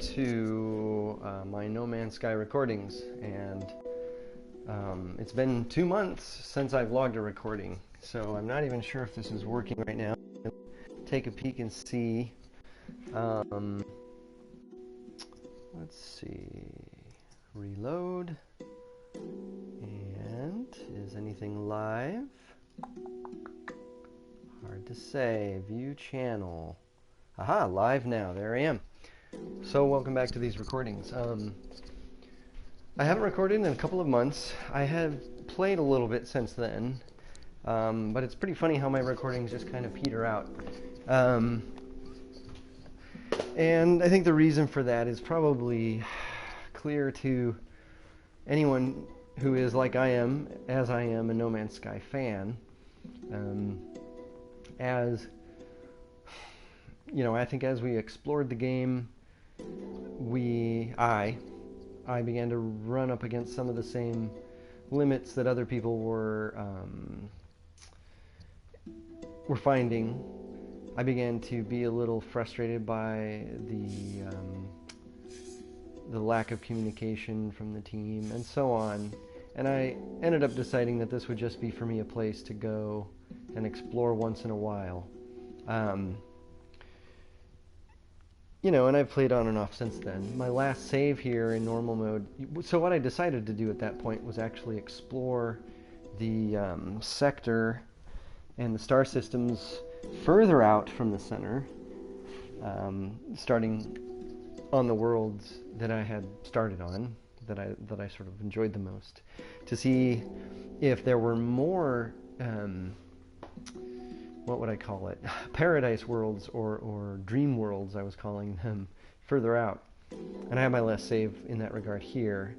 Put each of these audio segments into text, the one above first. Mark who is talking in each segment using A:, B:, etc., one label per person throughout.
A: to my No Man's Sky recordings, and it's been 2 months since I've logged a recording, so I'm not even sure if this is working right now. Take a peek and see. Let's see. Reload. And is anything live? Hard to say. View channel. Aha, live now. There I am. So welcome back to these recordings. I haven't recorded in a couple of months. I have played a little bit since then, but it's pretty funny how my recordings just kind of peter out. And I think the reason for that is probably clear to anyone who is like I am, as I am, a No Man's Sky fan. As you know, I think as we explored the game, I began to run up against some of the same limits that other people were finding. I began to be a little frustrated by the lack of communication from the team and so on. And I ended up deciding that this would just be for me a place to go and explore once in a while. You know, and I've played on and off since then. My last save here in normal mode, so what I decided to do at that point was actually explore the sector and the star systems further out from the center, starting on the worlds that I had started on, that I sort of enjoyed the most, to see if there were more, what would I call it, paradise worlds or dream worlds, I was calling them, further out. And I have my last save in that regard here,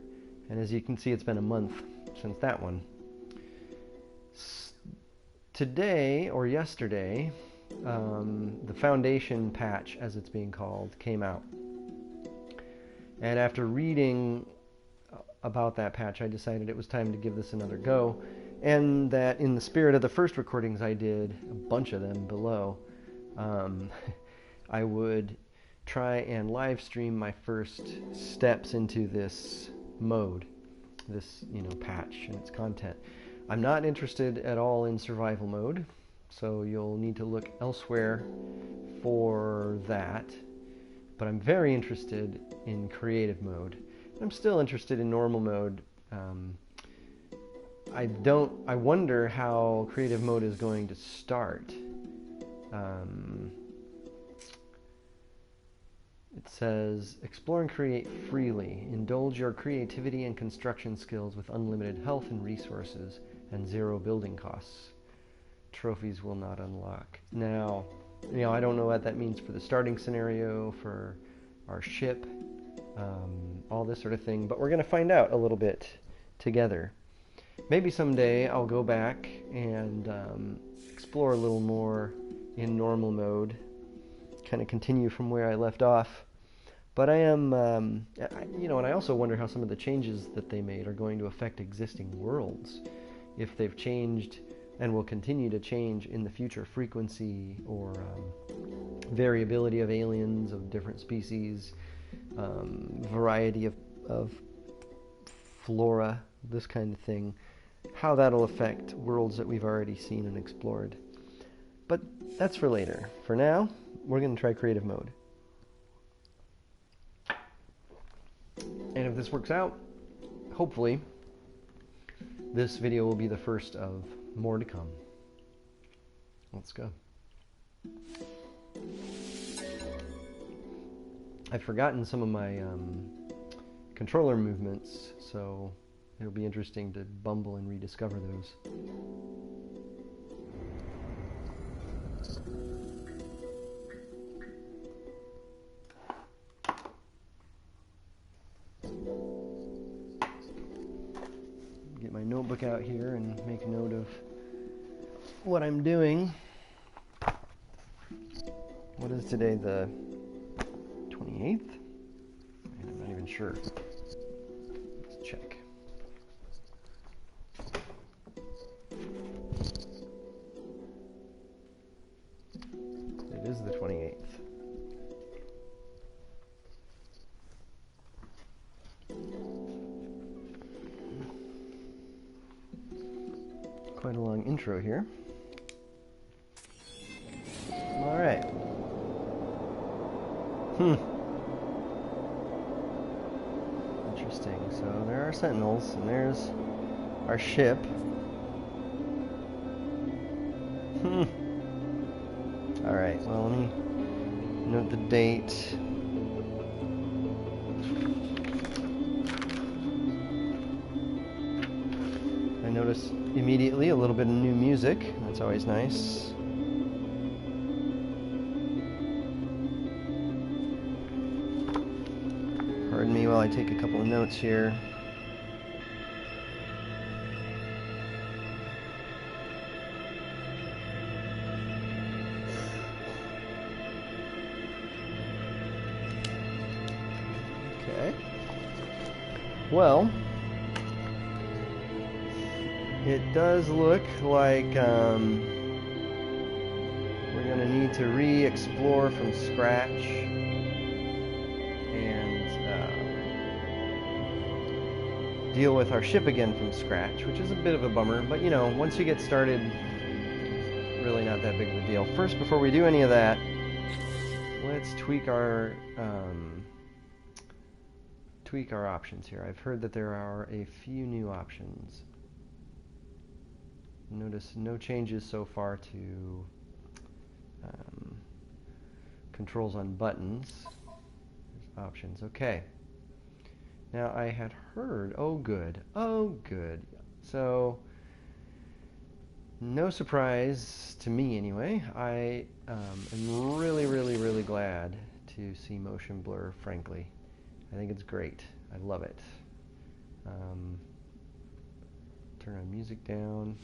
A: and as you can see, it's been a month since that one. Today, or yesterday, the Foundation patch, as it's being called, came out. And after reading about that patch, I decided it was time to give this another go, and that in the spirit of the first recordings I did, a bunch of them below, I would try and live stream my first steps into this mode, this, you know, patch and its content. I'm not interested at all in survival mode, so you'll need to look elsewhere for that. But I'm very interested in creative mode. I'm still interested in normal mode. I wonder how creative mode is going to start. It says, explore and create freely. Indulge your creativity and construction skills with unlimited health and resources and 0 building costs. Trophies will not unlock. Now, you know, I don't know what that means for the starting scenario, for our ship, all this sort of thing, but we're going to find out a little bit together. Maybe someday I'll go back and explore a little more in normal mode, kind of continue from where I left off. But I am, you know, and I also wonder how some of the changes that they made are going to affect existing worlds. If they've changed and will continue to change in the future frequency or variability of aliens of different species, variety of flora, this kind of thing, how that'll affect worlds that we've already seen and explored. But that's for later. For now, we're going to try creative mode. And if this works out, hopefully, this video will be the first of more to come. Let's go. I've forgotten some of my controller movements, so it'll be interesting to bumble and rediscover those. Get my notebook out here and make a note of what I'm doing. What is today, the 28th? I'm not even sure. Let's check. It is the 28th. quite a long intro here. All right. Interesting. So there are sentinels, and there's our ship. All right. Well, let me note the date. I notice immediately a little bit of new music. That's always nice. Pardon me while I take a couple of notes here. Okay. Well, it does look like we're going to need to re-explore from scratch and deal with our ship again from scratch, which is a bit of a bummer, but you know, once you get started, really not that big of a deal. First, before we do any of that, let's tweak our options here. I've heard that there are a few new options. Notice no changes so far to controls on buttons. There's options. Okay. Now I had heard, oh good, so no surprise to me anyway, I am really glad to see motion blur, frankly. I think it's great. I love it. Turn our music down.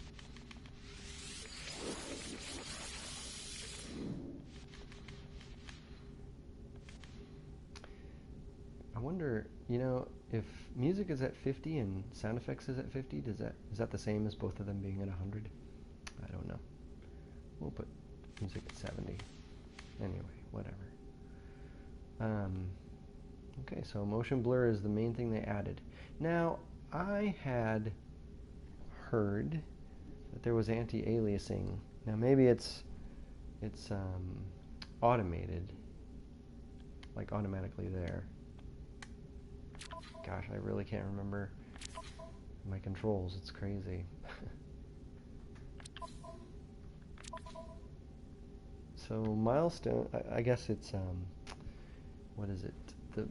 A: I wonder, you know, if music is at 50 and sound effects is at 50, is that the same as both of them being at 100? I don't know. We'll put music at 70. Anyway, whatever. Okay, so motion blur is the main thing they added. Now, I had heard that there was anti-aliasing. Now maybe it's automated, like automatically there. Gosh, I really can't remember my controls. It's crazy. So milestone, I guess it's what is it? The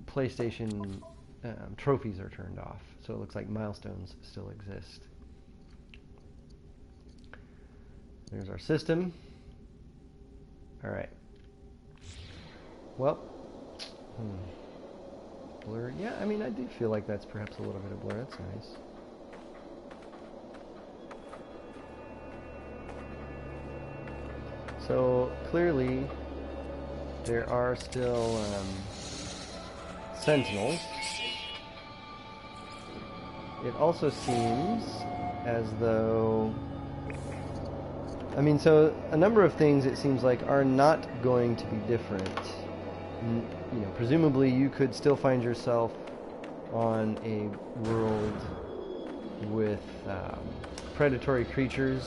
A: PlayStation trophies are turned off, so it looks like milestones still exist. There's our system. All right. Well, blur. Yeah, I mean, I do feel like that's perhaps a little bit of blur. That's nice. So clearly, there are still sentinels. It also seems as though, I mean, so a number of things it seems like are not going to be different. You know, presumably you could still find yourself on a world with predatory creatures,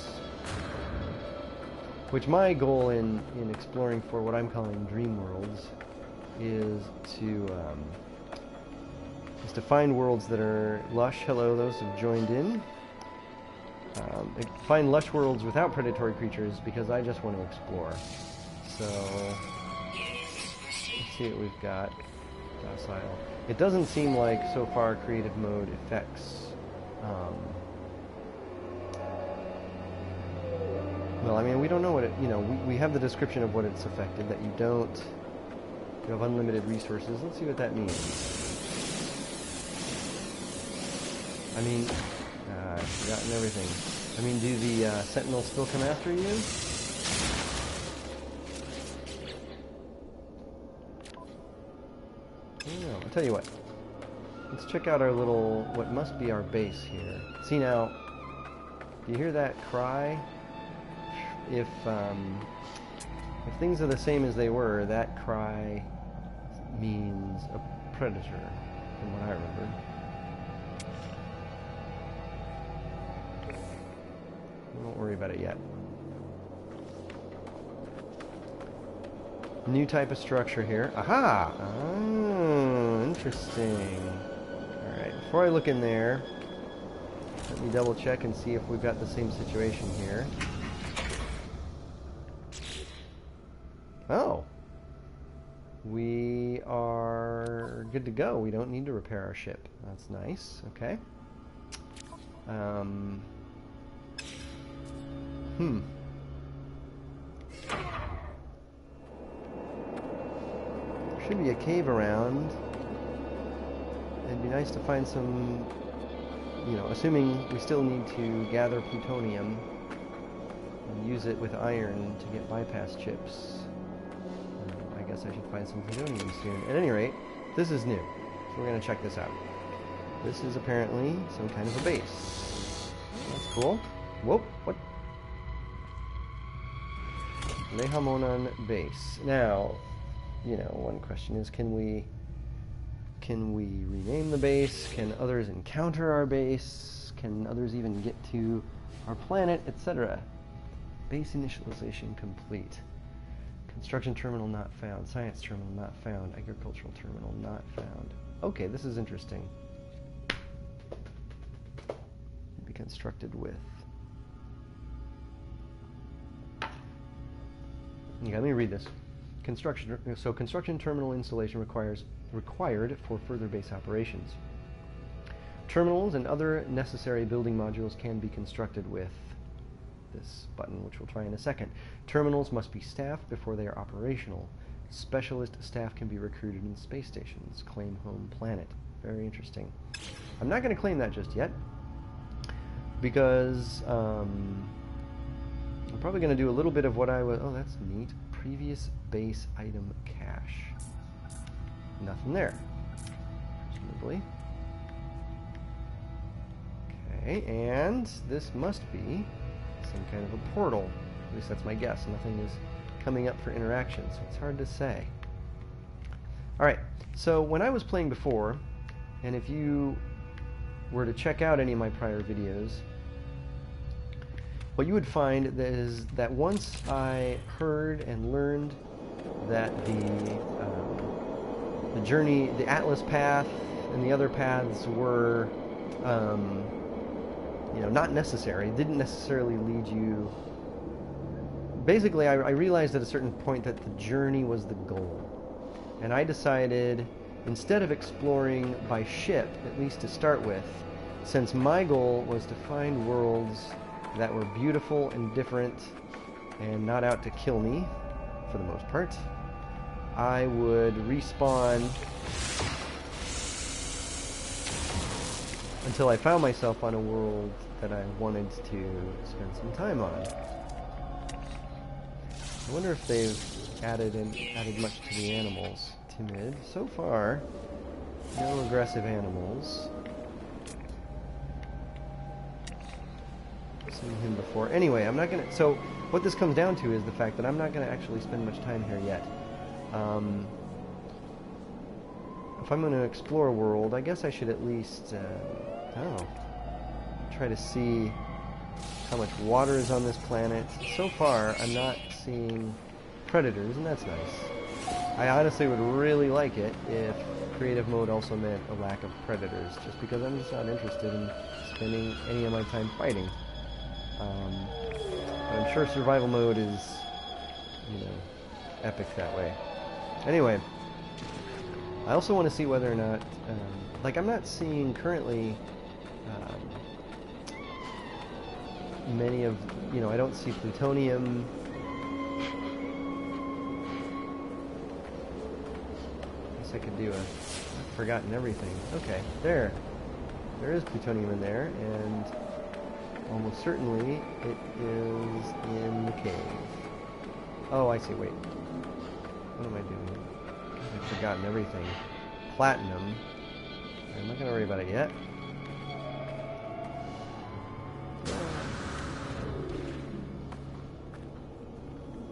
A: which my goal in exploring for what I'm calling dream worlds is to find worlds that are lush. Hello, those who've joined in. Find lush worlds without predatory creatures because I just want to explore. So let's see what we've got. Docile. It doesn't seem like so far creative mode affects. Well, I mean, we don't know what it. You know, we have the description of what it's affected. That you have unlimited resources. Let's see what that means. I mean, I've forgotten everything. I mean, do the sentinels still come after you? I don't know. I'll tell you what. Let's check out our little, what must be our base here. See now, do you hear that cry? If things are the same as they were, that cry means a predator, from what I remember. We won't worry about it yet. New type of structure here. Aha! Oh, interesting. Alright, before I look in there, let me double check and see if we've got the same situation here. Oh! We are good to go. We don't need to repair our ship. That's nice. Okay. Should be a cave around. It'd be nice to find some, you know, assuming we still need to gather plutonium and use it with iron to get bypass chips. I guess I should find some plutonium soon. At any rate, this is new, so we're going to check this out. This is apparently some kind of a base. That's cool. Whoop, what? Lehamonan base. Now, you know, one question is, can we rename the base? Can others encounter our base? Can others even get to our planet, etc.? Base initialization complete. Construction terminal not found. Science terminal not found. Agricultural terminal not found. Okay, this is interesting. Be constructed with. Yeah, let me read this. Construction terminal installation required for further base operations. Terminals and other necessary building modules can be constructed with this button, which we'll try in a second. Terminals must be staffed before they are operational. Specialist staff can be recruited in space stations. Claim home planet. Very interesting. I'm not going to claim that just yet, because I'm probably going to do a little bit of what I was... Oh, that's neat. Previous base item cache. Nothing there, presumably. Okay, and this must be some kind of a portal. At least that's my guess. Nothing is coming up for interaction, so it's hard to say. Alright, so when I was playing before, and if you were to check out any of my prior videos, what you would find is that once I heard and learned that the journey, the Atlas path, and the other paths were, you know, not necessary, didn't necessarily lead you. Basically, I realized at a certain point that the journey was the goal, and I decided, instead of exploring by ship, at least to start with, since my goal was to find worlds that were beautiful and different and not out to kill me, for the most part, I would respawn until I found myself on a world that I wanted to spend some time on. I wonder if they've added much to the animals. Timid. So far, no aggressive animals. Seen him before. Anyway, I'm not gonna. So what this comes down to is the fact that I'm not gonna actually spend much time here yet. If I'm gonna explore a world, I guess I should at least, I don't know, try to see how much water is on this planet. So far, I'm not seeing predators, and that's nice. I honestly would really like it if creative mode also meant a lack of predators, just because I'm just not interested in spending any of my time fighting. But I'm sure survival mode is, you know, epic that way. Anyway, I also want to see whether or not, like, I'm not seeing currently many of, you know, I don't see plutonium. I guess I could do I've forgotten everything. Okay, there is plutonium in there, and almost certainly it is in the cave. Oh, I see, wait. What am I doing? I've forgotten everything. Platinum. I'm not going to worry about it yet.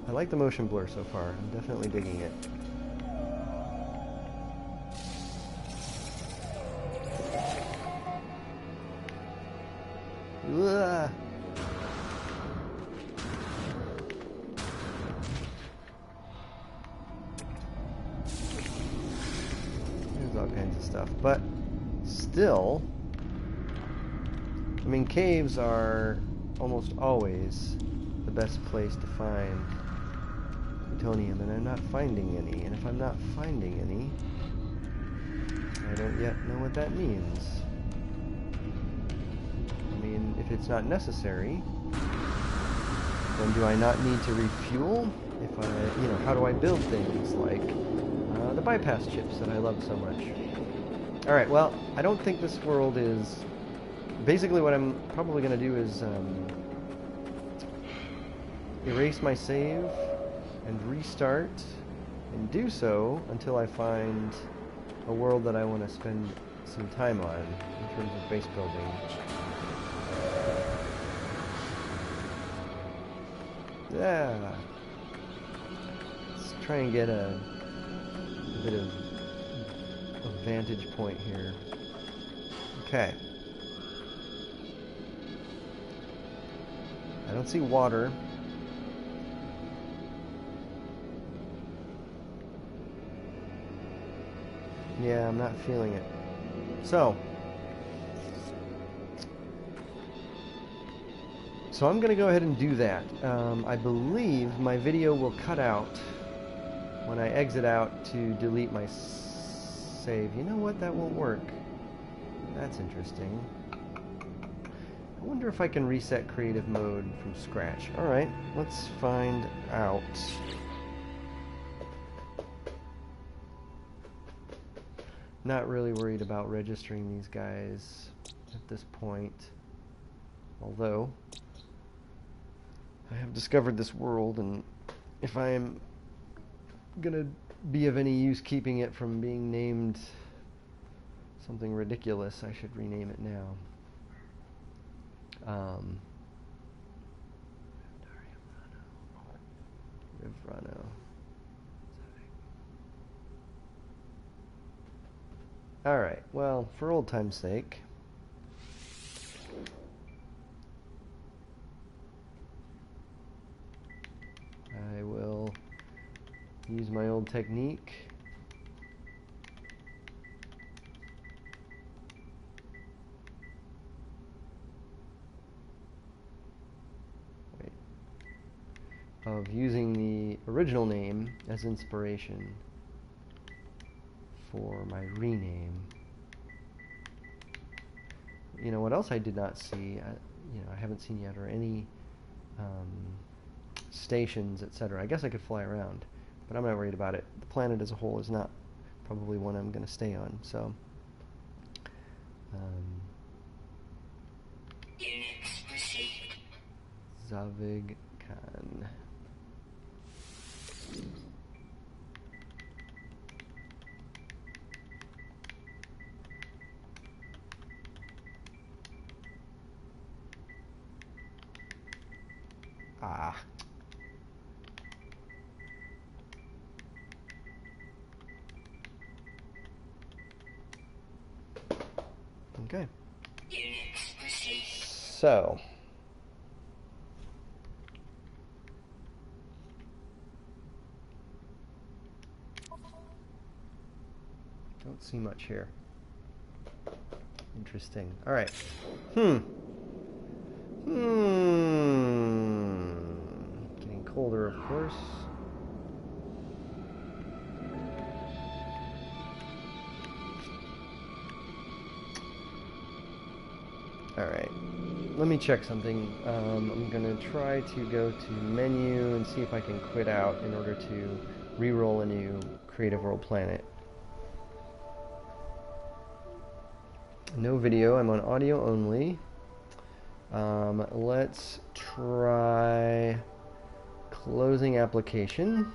A: I like the motion blur so far. I'm definitely digging it. Ugh. all kinds of stuff. But still, I mean, caves are almost always the best place to find plutonium, and I'm not finding any. And if I'm not finding any, I don't yet know what that means. I mean, if it's not necessary, then do I not need to refuel? If I, you know, how do I build things like the bypass chips that I love so much? Alright, well, I don't think this world is... Basically what I'm probably going to do is erase my save and restart, and do so until I find a world that I want to spend some time on in terms of base building. Yeah. Let's try and get a bit of a vantage point here. Okay. I don't see water. Yeah, I'm not feeling it. So I'm going to go ahead and do that. I believe my video will cut out when I exit out to delete my save. You know what? That won't work. That's interesting. I wonder if I can reset creative mode from scratch. Alright, let's find out. Not really worried about registering these guys at this point. Although I have discovered this world, and if I am gonna be of any use keeping it from being named something ridiculous, I should rename it now. Rivrano. Alright, well, for old time's sake, I will use my old technique. Of using the original name as inspiration for my rename. You know what else I did not see? I haven't seen yet, or any stations, etc. I guess I could fly around, but I'm not worried about it. The planet as a whole is not probably one I'm going to stay on. So, Zavig Khan. Ah. Okay. So. Don't see much here. Interesting. All right. Getting colder, of course. All right. Let me check something. I'm going to try to go to menu and see if I can quit out in order to re-roll a new Creative World Planet. No video. I'm on audio only. Let's try closing application.